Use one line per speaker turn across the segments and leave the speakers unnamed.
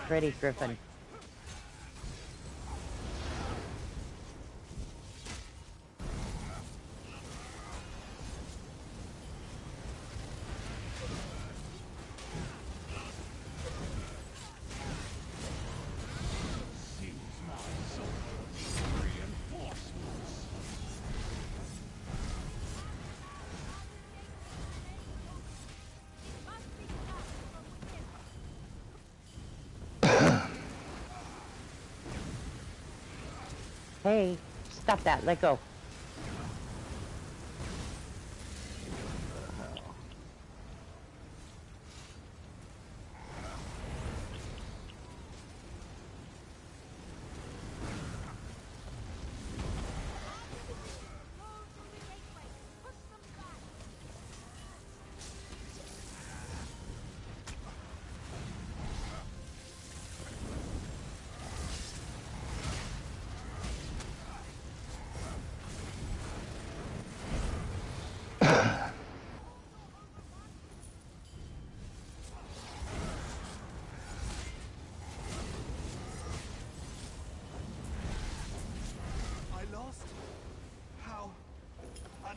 Pretty, Griffin. Hey, stop that. Let go.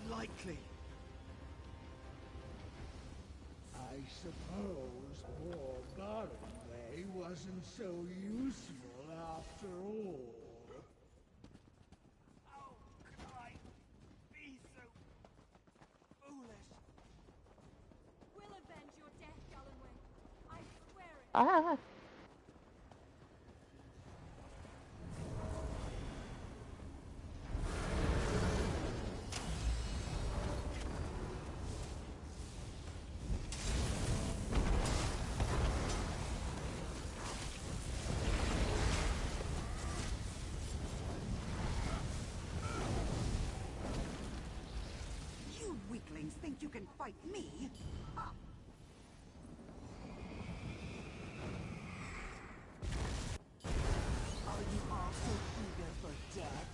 Unlikely.
I suppose poor Gardenway wasn't so useful after all.
How could I be so foolish?
We'll avenge your death, Galloway. I swear it.
Ah.
You weaklings think you can fight me? Are you all so eager for death?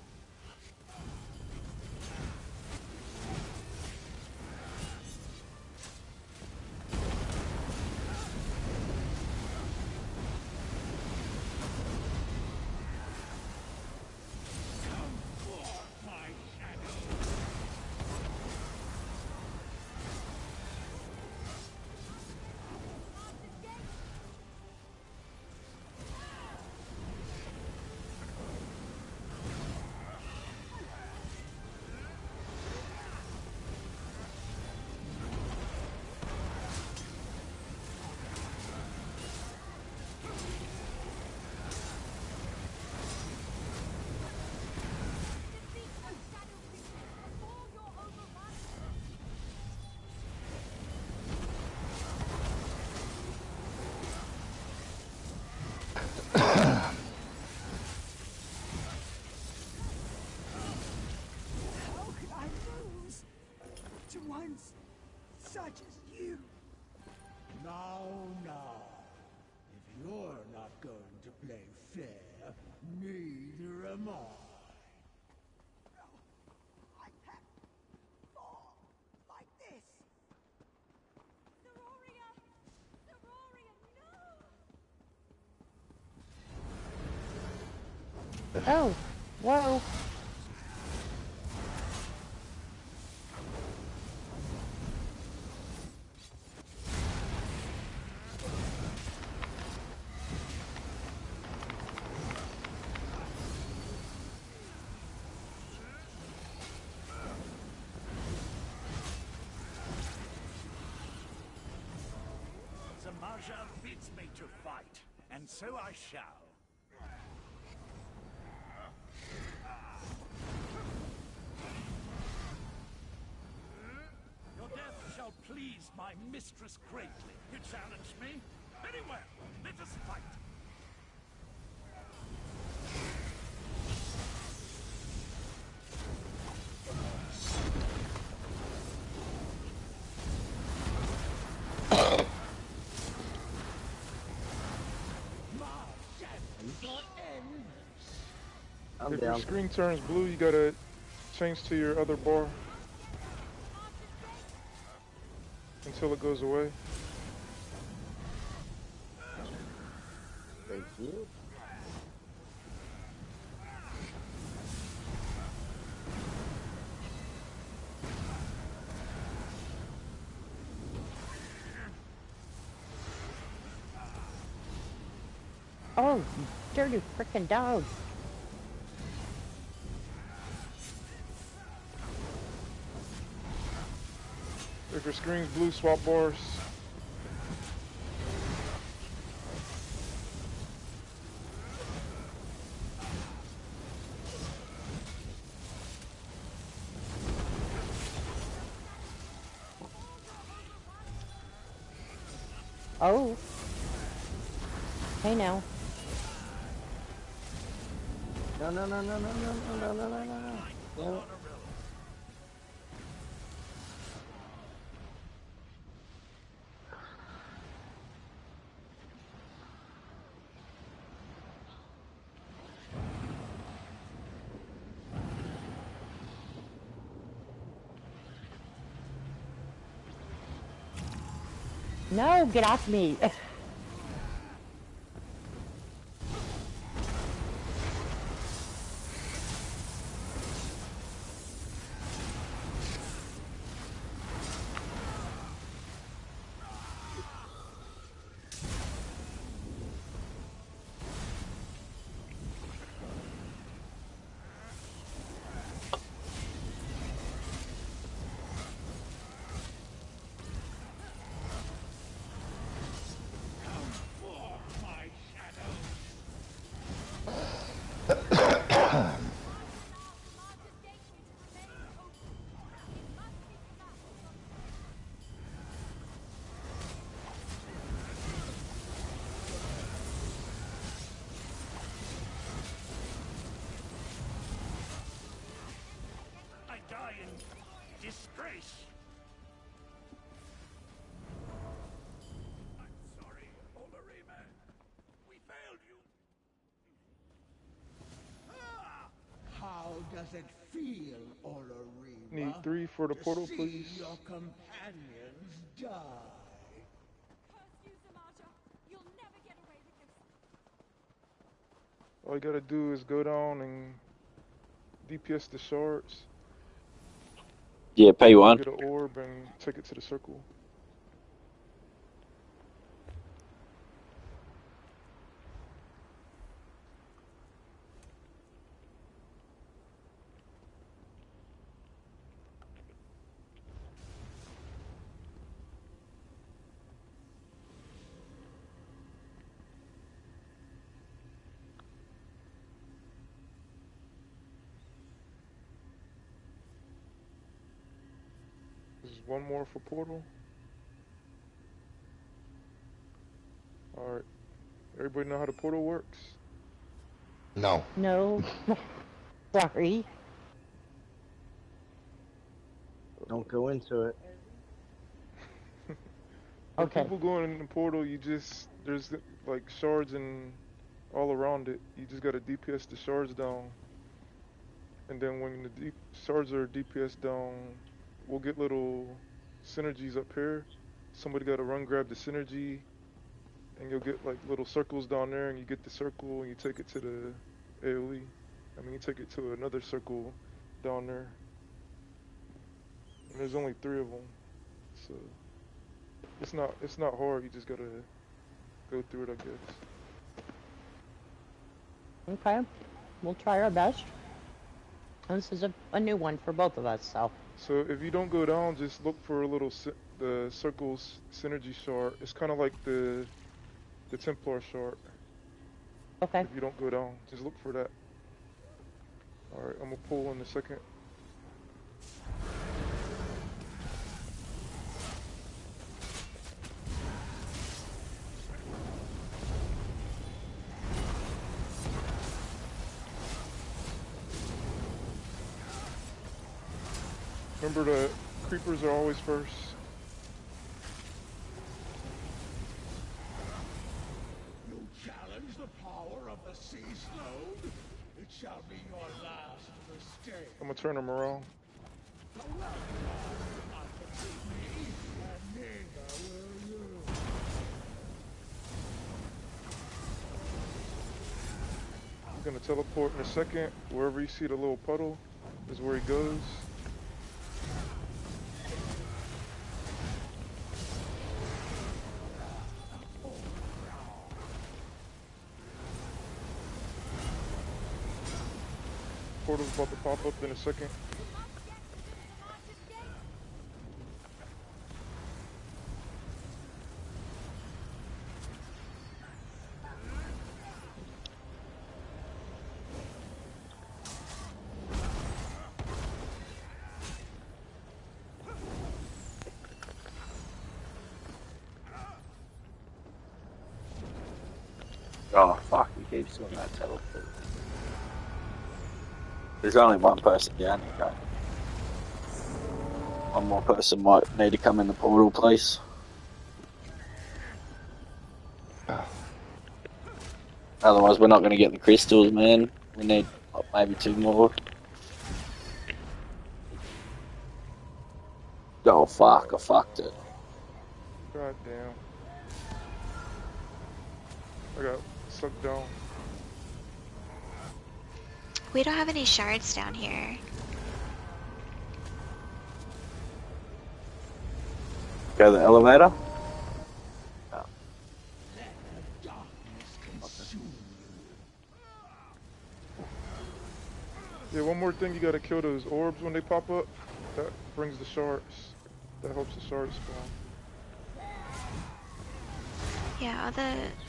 Such as you. Now. If you're not going to play fair, neither am I.
No, I can't fall like this.
Zeroria! Zeroria, no!
Oh, whoa.
Zamaja bids me to fight, and so I shall. Your death shall please my mistress greatly. You challenge me? Very well, let us fight.
If your screen turns blue, you gotta change to your other bar until it goes away.
Thank you.
Oh, you dirty frickin' dog.
If your screen's blue, swap bars.
Oh. Hey now.
No, no, no, no, no, no, no, no, no, no, no. Damn it.
No, get off me.
I die in disgrace. I'm sorry, Olorime. We failed you.
How does it feel, Olorima?
Need 3 for the
to
portal,
see
please.
your companions die?
Curse you, Zamaja. You'll never get away with this.
All you gotta do is go down and DPS the shards.
Yeah, pay one.
Get an orb and take it to the circle. There's one more for portal. Alright. Everybody know how the portal works?
No.
No. Sorry.
Don't go into it.
When
Okay.
people go in the portal, you just, there's like shards and all around it. You just gotta DPS the shards down. And then when the shards are DPS down, we'll get little synergies up here. Somebody gotta run grab the synergy, and you'll get like little circles down there, and you get the circle and you take it to the AoE. I mean, you take it to another circle down there. And there's only 3 of them, so it's not hard. You just gotta go through it, I guess.
Okay. We'll try our best. This is a new one for both of us, so.
So if you don't go down, just look for a little the circle's synergy shard. It's kind of like the Templar shard.
Okay.
If you don't go down, just look for that. All right, I'm gonna pull in a second. Remember, the creepers are always first.
You challenge the power of the sea stone? It shall be your last mistake.
I'm gonna turn them around.
The well not defeat me, and neither will you.
gonna teleport in a second. Wherever you see the little puddle is where he goes. Portal's about to pop up in a second.
Oh fuck, he keeps doing that teleport. There's only one person down here, guys. One more person might need to come in the portal, please. Otherwise, we're not going to get the crystals, man. We need maybe 2 more. Oh fuck, I fucked it.
God damn. I got sucked down.
We don't have any shards down here.
Go to the elevator? Oh.
Yeah, one more thing, you gotta kill those orbs when they pop up. That brings the shards. That helps the shards spawn.
Yeah,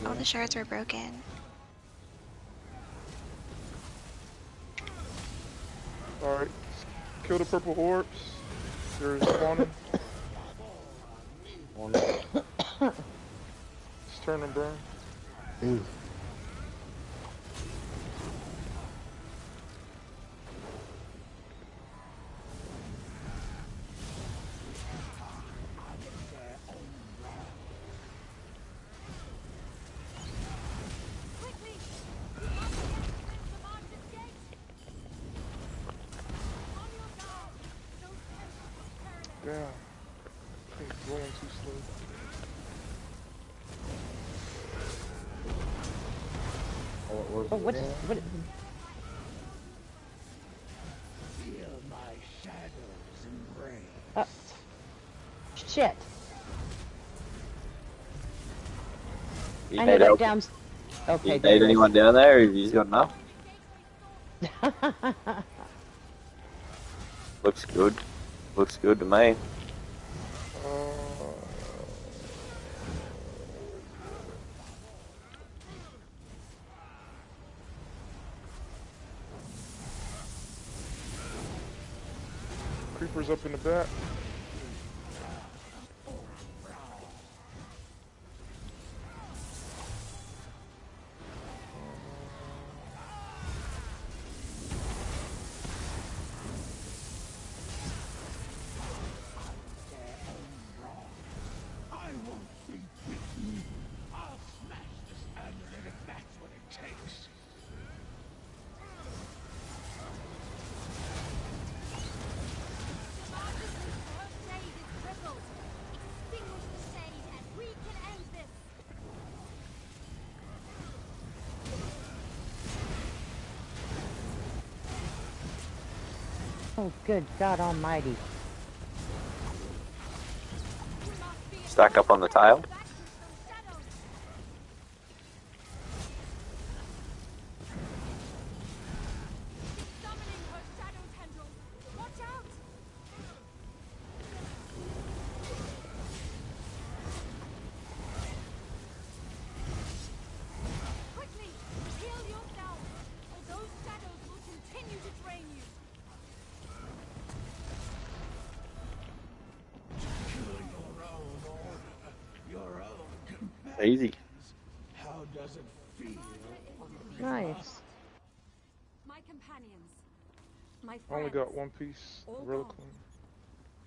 all the shards were broken.
Alright, kill the purple orbs. They're spawning. Just turn them burn.
Ooh.
Damn. It's rolling too slow.
Oh, what?
Feel my shadows embrace.
Shit.
You
I
need
know that
help?
down. Okay.
You need anyone down there? Or he's got enough? Looks good. Looks good to me.
Creepers up in the back.
I won't be beaten. I'll smash this amulet if that's what it takes.
Oh, good God Almighty!
Stack up on the tile. Easy.
How does it feel?
Nice.
My companions, my
I only
friends,
got one piece.
all
Relic
gone.
Queen.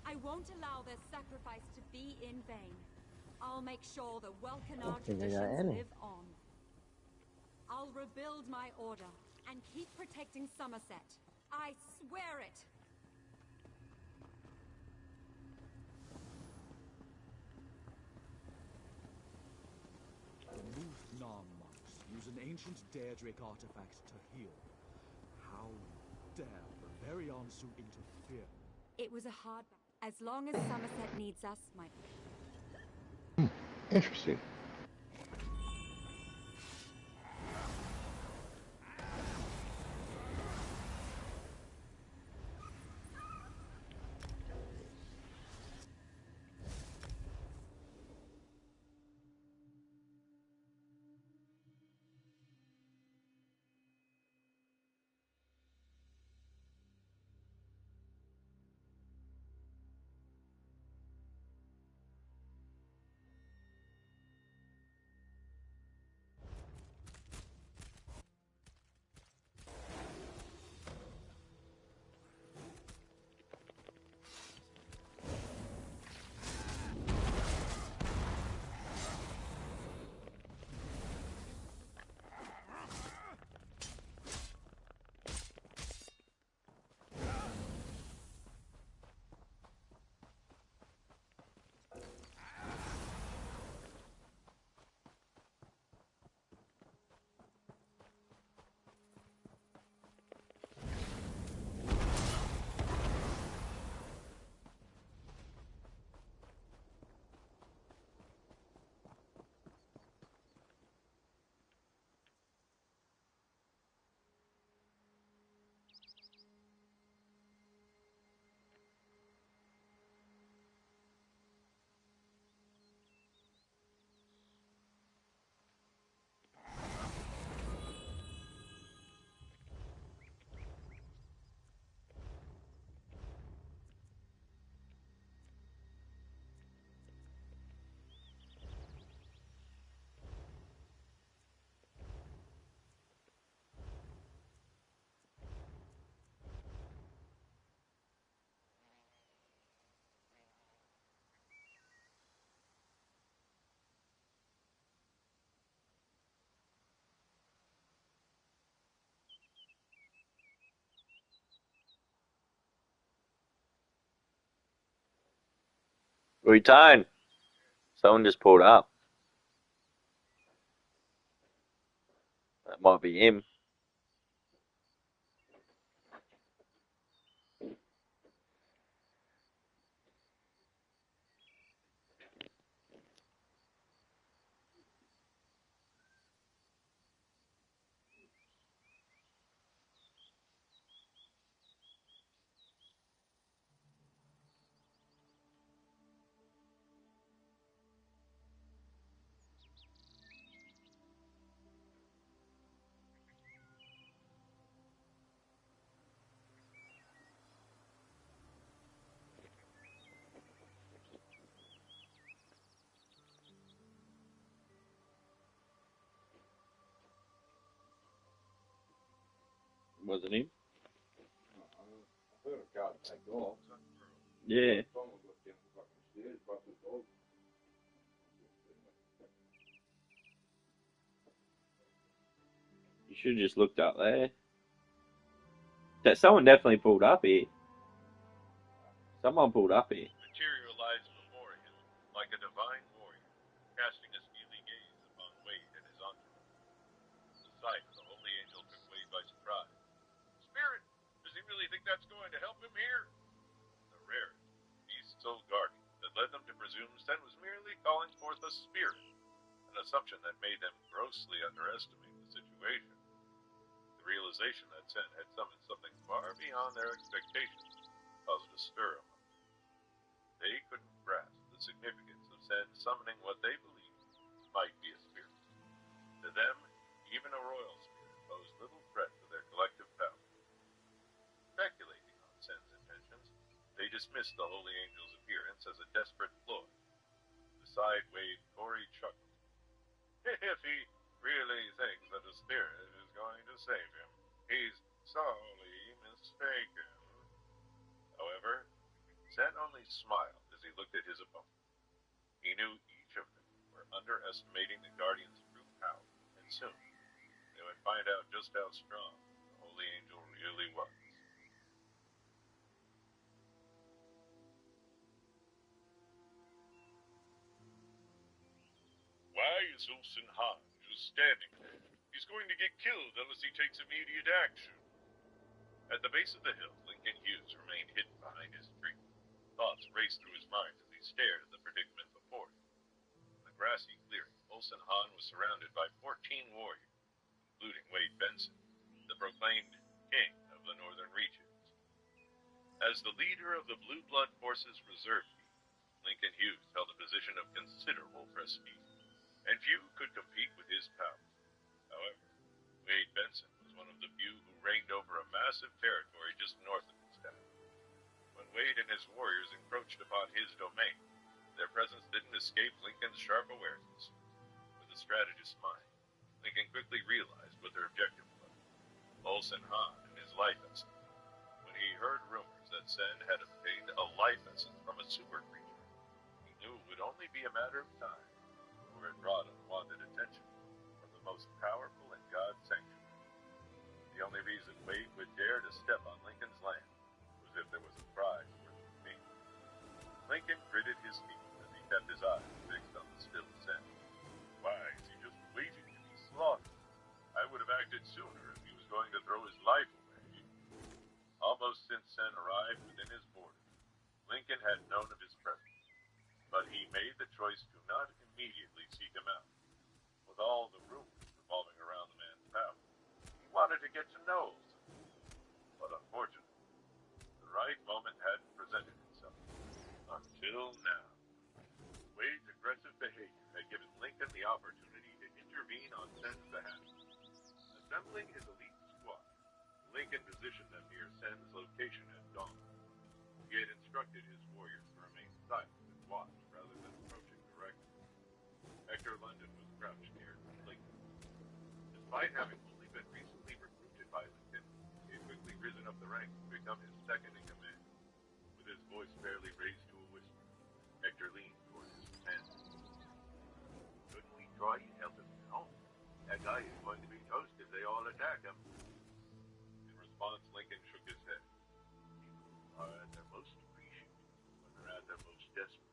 I won't allow their sacrifice to be in vain. I'll make sure the Welkanar traditions live on. I'll rebuild my order and keep protecting Somerset. I swear it.
The Muth Nar monks use an ancient Daedric artifact to heal. How dare the very Ansu interfere?
It was a hard battle. As long as Somerset needs us, my...
Interesting.
Return. Someone just pulled up. That might be him. Wasn't him? Yeah. You should have just looked up there. That someone definitely pulled up here. Someone pulled up here.
Materialized before him like a divine warrior, casting a steely gaze upon Wade and his entourage. The sight of the holy angel took Wade by surprise. Spirit! Does he really think that's going to help him here? The rarity, beast's old guardian, that led them to presume Sen was merely calling forth a spirit, an assumption that made them grossly underestimate the situation. The realization that Sen had summoned something far beyond their expectations caused a stir among them. They couldn't grasp the significance of Sen summoning what they believed might be a spirit. To them, even a royal spirit posed little threat to their collective power. Speculating on Sen's intentions, they dismissed the holy angel's appearance as a desperate ploy. Beside Wade, Corey chuckled. If he really thinks that a spirit is going to save him, he's sorely mistaken. However, Sen only smiled as he looked at his opponent. He knew each of them were underestimating the Guardian's true power, and soon they would find out just how strong the Holy Angel really was. Why is Ulsan Han just standing there? He's he's going to get killed unless he takes immediate action. At the base of the hill, Lincoln Hughes remained hidden behind his tree. Thoughts raced through his mind as he stared at the predicament before him. In the grassy clearing, Olsen Han was surrounded by 14 warriors, including Wade Benson, the proclaimed king of the northern reaches. As the leader of the Blue Blood Forces Reserve Team, Lincoln Hughes held a position of considerable prestige, and few could compete with his power. However, Wade Benson was one of the few who reigned over a massive territory just north of his town. When Wade and his warriors encroached upon his domain, their presence didn't escape Lincoln's sharp awareness. With a strategist's mind, Lincoln quickly realized what their objective was: Olsen Han and his life essence. When he heard rumors that Sen had obtained a life essence from a sewer creature, he knew it would only be a matter of time before it brought unwanted attention from the most powerful in God's sanctuary. The only reason Wade would dare to step on Lincoln's land was if there was a prize worth the paying. Lincoln gritted his teeth as he kept his eyes fixed on the still Sen. Why is he just waiting to be slaughtered? I would have acted sooner if he was going to throw his life away. Almost since Sen arrived within his borders, Lincoln had known of his presence, but he made the choice to not immediately seek him out. With all the rumors revolving around the man's power, he wanted to get to know Olsen. But unfortunately, the right moment hadn't presented itself. Until now. Wade's aggressive behavior had given Lincoln the opportunity to intervene on Sen's behalf. Assembling his elite squad, Lincoln positioned them near Sen's location at dawn. He had instructed his warriors to remain silent and watch rather than approaching directly. Hector London was crouched near Lincoln. Despite having only been recently recruited by Lincoln, he had quickly risen up the ranks to become his second in command. With his voice barely raised to a whisper, Hector leaned toward his companion. Couldn't we try and help him now? That guy is going to be toast if they all attack him. In response, Lincoln shook his head. People are at their most appreciative when they're at their most desperate.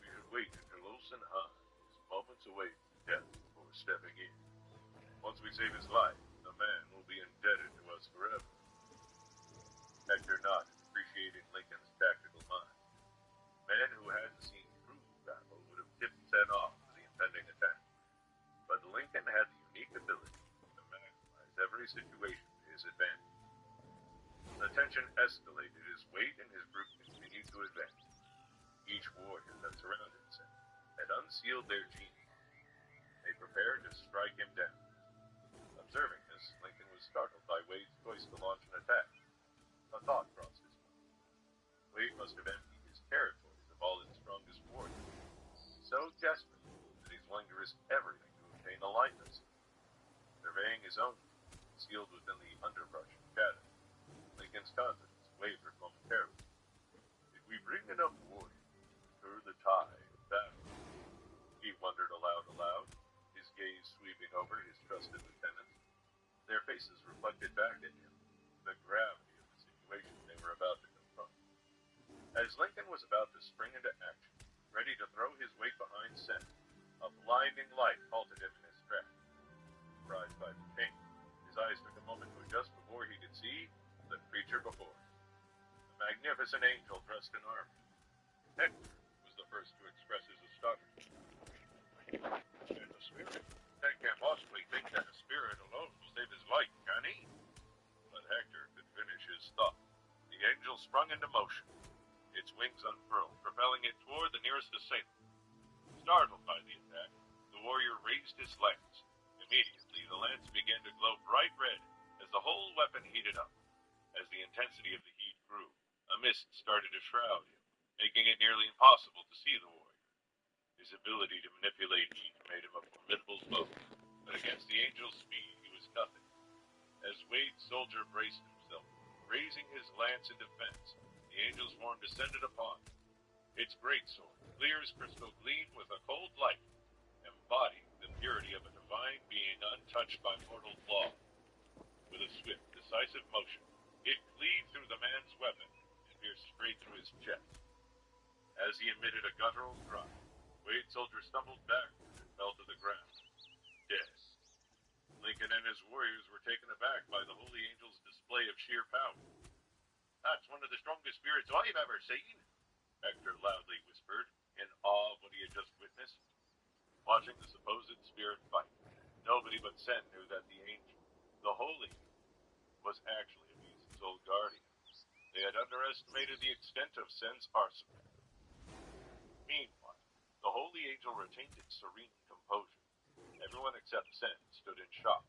We should wait until Olsen Han is moments away from death before stepping in. Once we save his life, the man will be indebted to us forever. Hector nodded, appreciating Lincoln's tactical mind. Men who hadn't seen true battle would have tipped Sen off to the impending attack. But Lincoln had the unique ability to maximize every situation to his advantage. The tension escalated as Wade and his group continued to advance. Each warrior that surrounded Sen had unsealed their genie. They prepared to strike him down. Observing this, Lincoln was startled by Wade's choice to launch an attack. A thought crossed his mind. Wade must have emptied his territories of all its strongest warriors. So desperate that he's willing to risk everything to obtain a likeness. Surveying his own, concealed within the underbrush and shadow, Lincoln's confidence wavered momentarily. If we bring enough warriors to stir the tide of battle, he wondered aloud, his gaze sweeping over his trusted lieutenants. Their faces reflected back at him the gravity of the situation they were about to confront. As Lincoln was about to spring into action, ready to throw his weight behind Sen, a blinding light halted him in his tracks. Surprised by the change, his eyes took a moment to adjust before he could see the creature before him. The magnificent angel dressed in armor. Hector was the first to express his astonishment. And the spirit? Sen can't possibly think that a spirit alone will save his life, can he? But Hector could finish his thought. The angel sprung into motion, its wings unfurled, propelling it toward the nearest assailant. Startled by the attack, the warrior raised his lance. Immediately, the lance began to glow bright red as the whole weapon heated up. As the intensity of the heat grew, a mist started to shroud him, making it nearly impossible to see the warrior. His ability to manipulate heat made him a formidable foe, but against the angel's speed, he was nothing. As Wade's soldier braced himself, raising his lance in defense, the angel's horn descended upon him. Its greatsword, clear as crystal, gleamed with a cold light, embodying the purity of a divine being untouched by mortal flaw. With a swift, decisive motion, it cleaved through the man's weapon and pierced straight through his chest. As he emitted a guttural cry, Wade's soldier stumbled backward and fell to the ground, dead. Lincoln taken aback by the Holy Angel's display of sheer power. That's one of the strongest spirits I've ever seen, Hector loudly whispered, in awe of what he had just witnessed. Watching the supposed spirit fight, nobody but Sen knew that the angel, the Holy, was actually Amisa's old guardian. They had underestimated the extent of Sen's arsenal. Meanwhile, the Holy Angel retained its serene composure. Everyone except Sen stood in shock,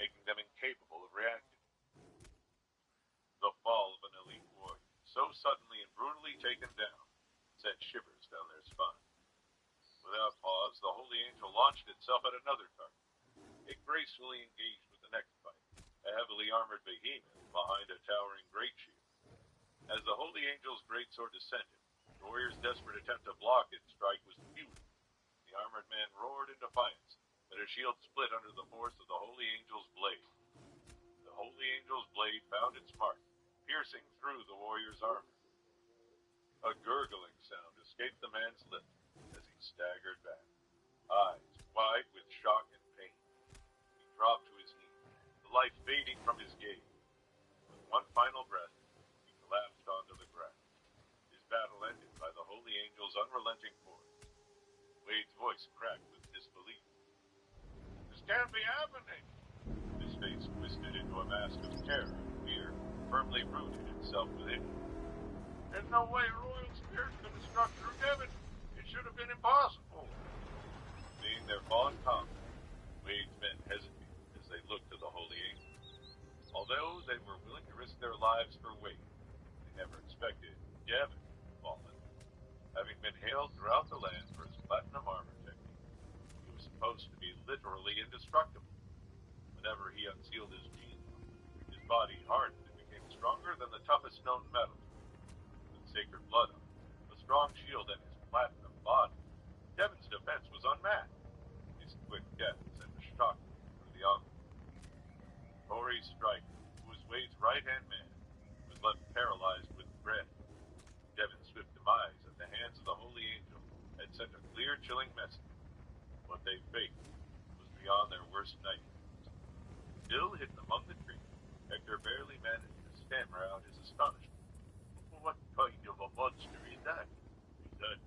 making them incapable of reacting. The fall of an elite warrior, so suddenly and brutally taken down, sent shivers down their spine. Without pause, the Holy Angel launched itself at another target. It gracefully engaged with the next fight, a heavily armored behemoth behind a towering great shield. As the Holy Angel's greatsword descended, the warrior's desperate attempt to block its strike was futile. The armored man roared in defiance, but his shield split under the force of the Holy Angel's blade. The Holy Angel's blade found its mark, piercing through the warrior's armor. A gurgling sound escaped the man's lips as he staggered back, eyes wide with shock and pain. He dropped to his knees, the life fading from his gaze. With one final breath, he collapsed onto the ground. His battle ended by the Holy Angel's unrelenting force. Wade's voice cracked with disbelief. "This can't be happening!" His face twisted into a mask of terror and fear, firmly rooted itself within him. "There's no way a royal spirit could have struck through Devon. It should have been impossible." Seeing their fallen comrade, Wade's men hesitated as they looked to the Holy Angel. Although they were willing to risk their lives for Wade, they never expected Devon to fall. Having been hailed throughout the land for his platinum armor technique, he was supposed to be literally indestructible. Whenever he unsealed his gene, his body hardened and became stronger than the toughest known metal. With sacred blood on him, a strong shield, and his platinum body, Devon's defense was unmatched. His quick death sent a shock through the army. Tori Stryker, who was Wade's right-hand man, was left paralyzed with dread. Devon's swift demise at the hands of the Holy Angel had sent a clear, chilling message. What they faced was beyond their worst nightmares. Still hidden among the trees, Hector barely managed to stammer out his astonishment. "What kind of a monster is that? Is that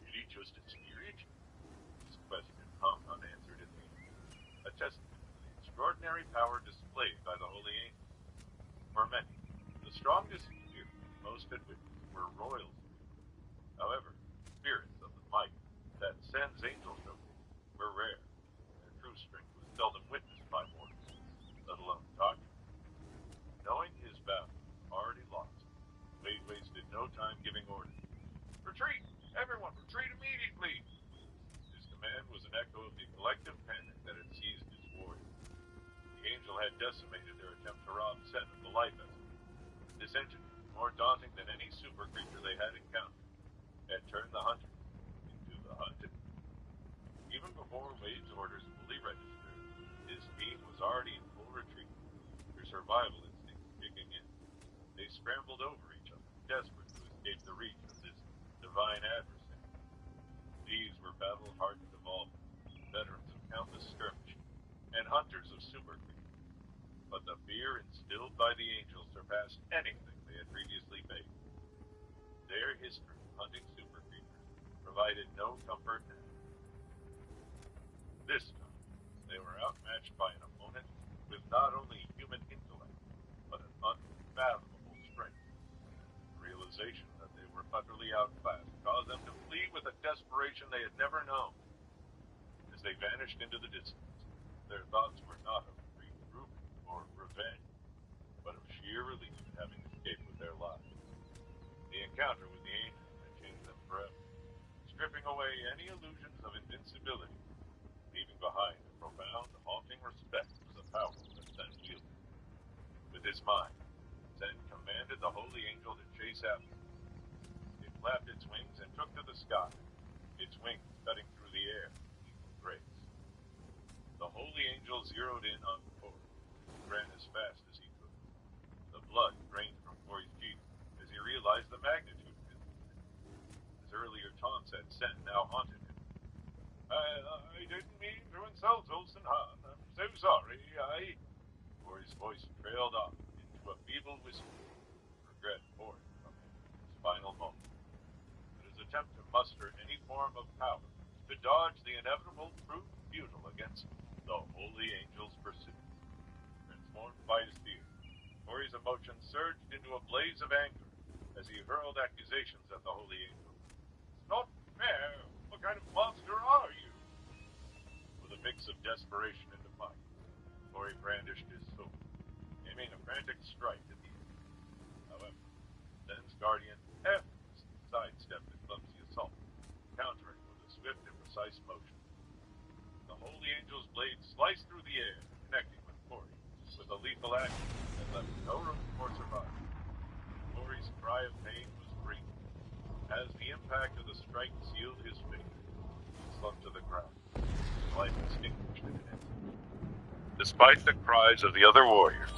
really just a spirit?" His question hung unanswered in the air, a testament to the extraordinary power displayed by the Holy Angel. For many, the strongest spirits most had witnessed were royal spirits. However, spirits of the might that Sen's angel showcased were rare. Their true strength was seldom witnessed by mortals, let alone talked to. Knowing his battle already lost, Wade wasted no time giving orders. "Retreat! Everyone, retreat immediately!" His command was an echo of the collective panic that had seized his warriors. The Angel had decimated their attempt to rob Sen of the life essence. This engine, more daunting than any super creature they had encountered, had turned the hunters into the hunted. Even before Wade's orders fully registered, his team was already in full retreat, their survival instincts kicking in. They scrambled over each other, desperate to escape the reach of this divine adversary. These were battle-hardened evolvers, veterans of countless skirmishes, and hunters of super creatures. But the fear instilled by the Angel surpassed anything they had previously faced. Their history of hunting super creatures provided no comfort now. This time, they were outmatched by an opponent with not only human intellect, but an unfathomable strength. The realization that they were utterly outclassed caused them to flee with a desperation they had never known. As they vanished into the distance, their thoughts were not of regrouping or revenge, but of sheer relief at having escaped with their lives. The encounter with the Angel had changed them forever, stripping away any illusions of invincibility, leaving behind a profound, haunting respect for the power that Sen wielded. With his mind, Sen commanded the Holy Angel to chase after him. It flapped its wings and took to the sky, its wings cutting through the air with equal grace. The Holy Angel zeroed in on Tori, and ran as fast as he could. The blood drained from Tori's cheek as he realized the magnitude of his mistake. His earlier taunts at Sen now haunted him. I didn't mean to insult Olsen Han. I'm so sorry. Tori voice trailed off into a feeble whisper. Regret poured from him in his final moment. But his attempt to muster any form of power to dodge the inevitable proved futile against the Holy Angel's pursuit. Transformed by his fear, Tori's emotions surged into a blaze of anger as he hurled accusations at the Holy Angel. It's not fair! What kind of monster are you? With a mix of desperation and defiance, Tori brandished his sword, aiming a frantic strike at the enemy. However, Zen's guardian effortlessly sidestepped the clumsy assault, countering with a swift and precise motion. The Holy Angel's blade sliced through the air, connecting with Tori with a lethal action that left no room for survival. Tori's cry of pain was brief. As the impact of the strike sealed his fate, he slumped to the ground, his life extinguished in an instant. Despite the cries of the other warriors,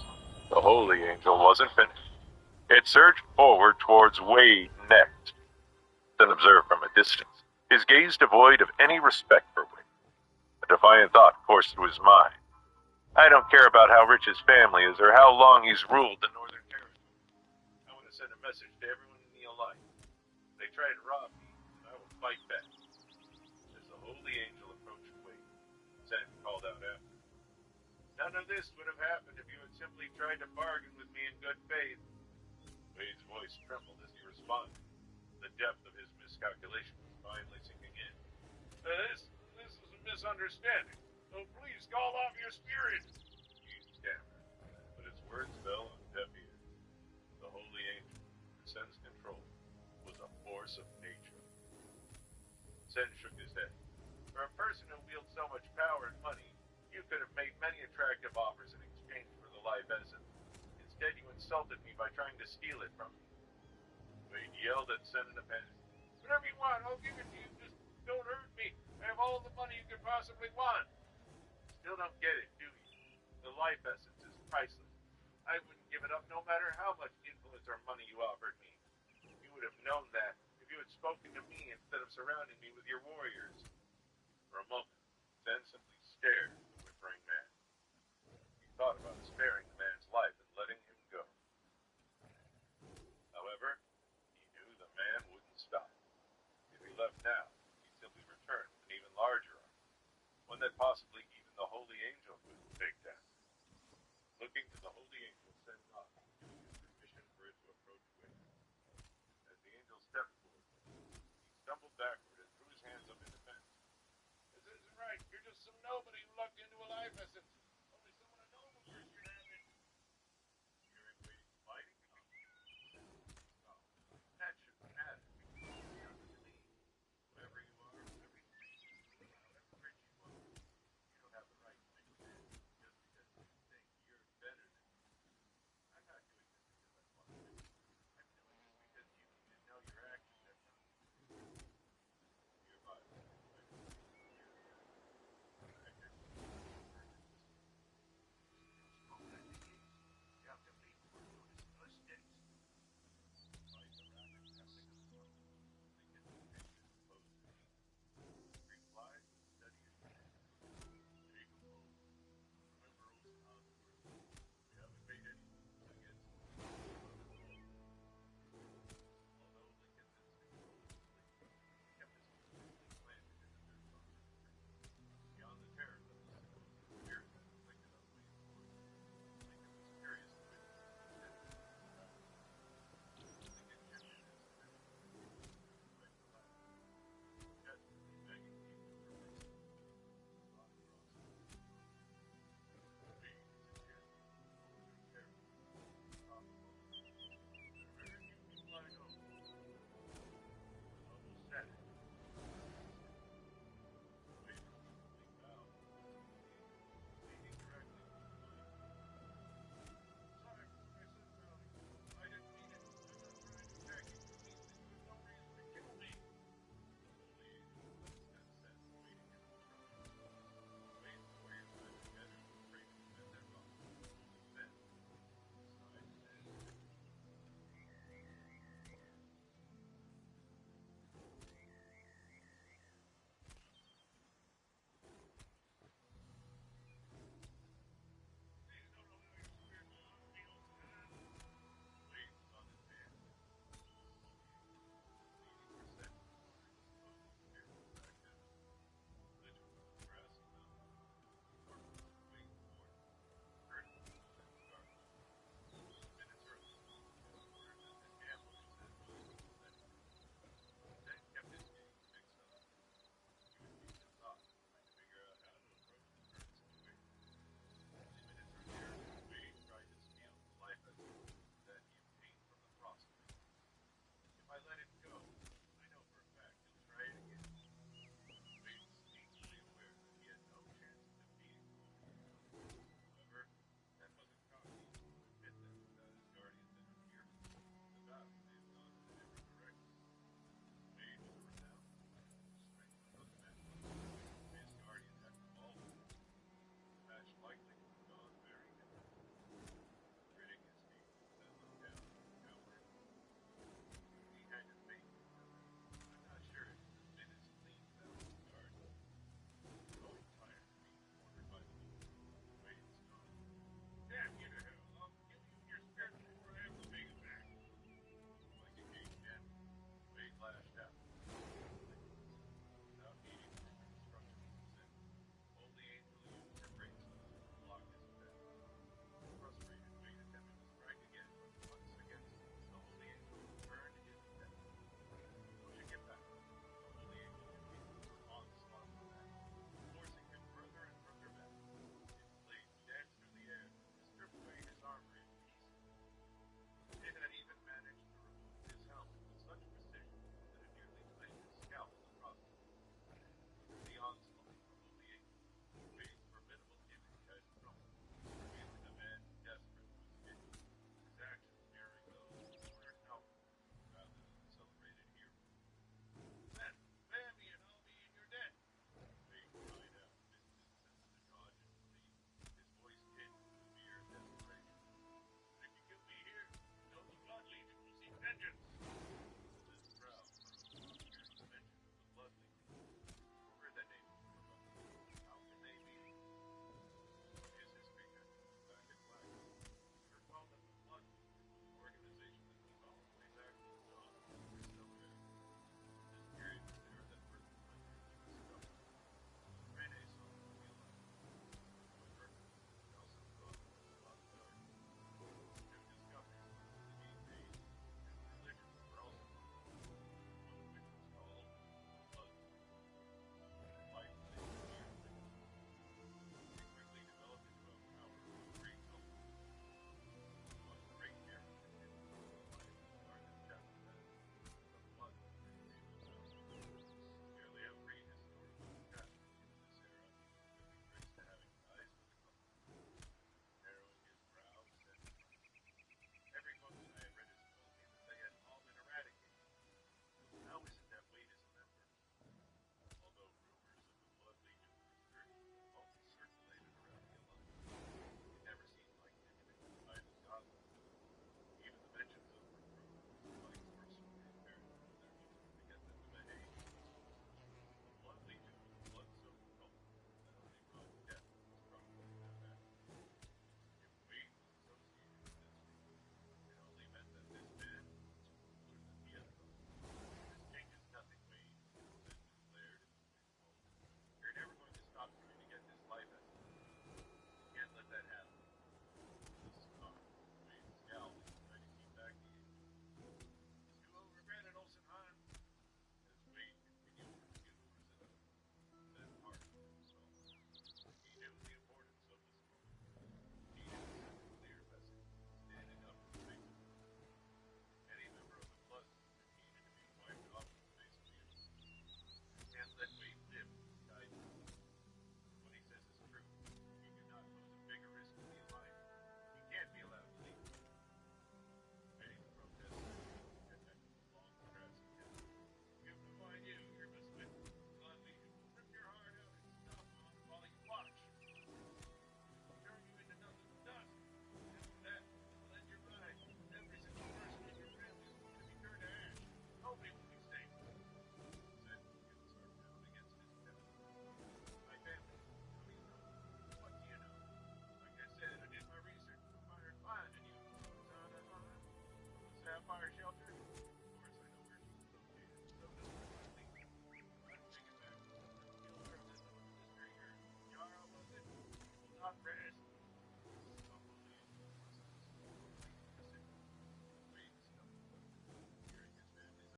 the Holy Angel wasn't finished. It surged forward towards Wade next, then observed from a distance, his gaze devoid of any respect for Wade. A defiant thought coursed through his mind. I don't care about how rich his family is or how long he's ruled the Northern Territory. I want to send a message to everyone in the Alliance. They try to rob me, and I will fight back. As the Holy Angel approached Wade, Zen called out after him. None of this would have happened if you had simply tried to bargain with me in good faith. Wade's voice trembled as he responded. The depth of his miscalculation was finally sinking in. This is a misunderstanding. Oh, please call off your spirit! He stammered, but his words fell on deaf ears. The Holy Angel, who Sen's control, was a force of nature. Sen shook his head. For a person who wields so much power and money, you could have made many attractive offers in exchange for the life essence. Instead, you insulted me by trying to steal it from me. Wade yelled at Sen in a panic. Whatever you want, I'll give it to you. Just don't hurt me. I have all the money you could possibly want. Still don't get it, do you? The life essence is priceless. I wouldn't give it up no matter how much influence or money you offered me. You would have known that if you had spoken to me instead of surrounding me with your warriors. For a moment, Zen simply stared at the whimpering man. He thought about sparing the man's life and letting him go. However, he knew the man wouldn't stop. If he left now, he'd simply return with an even larger army, one that possibly even the Holy Angel couldn't take down. Looking to the Holy Angel, Sen nodded, giving him permission for it to approach Wade. As the angel stepped forward, he stumbled backward and threw his hands up in defense. This isn't right. You're just some nobody who lucked into a life essence.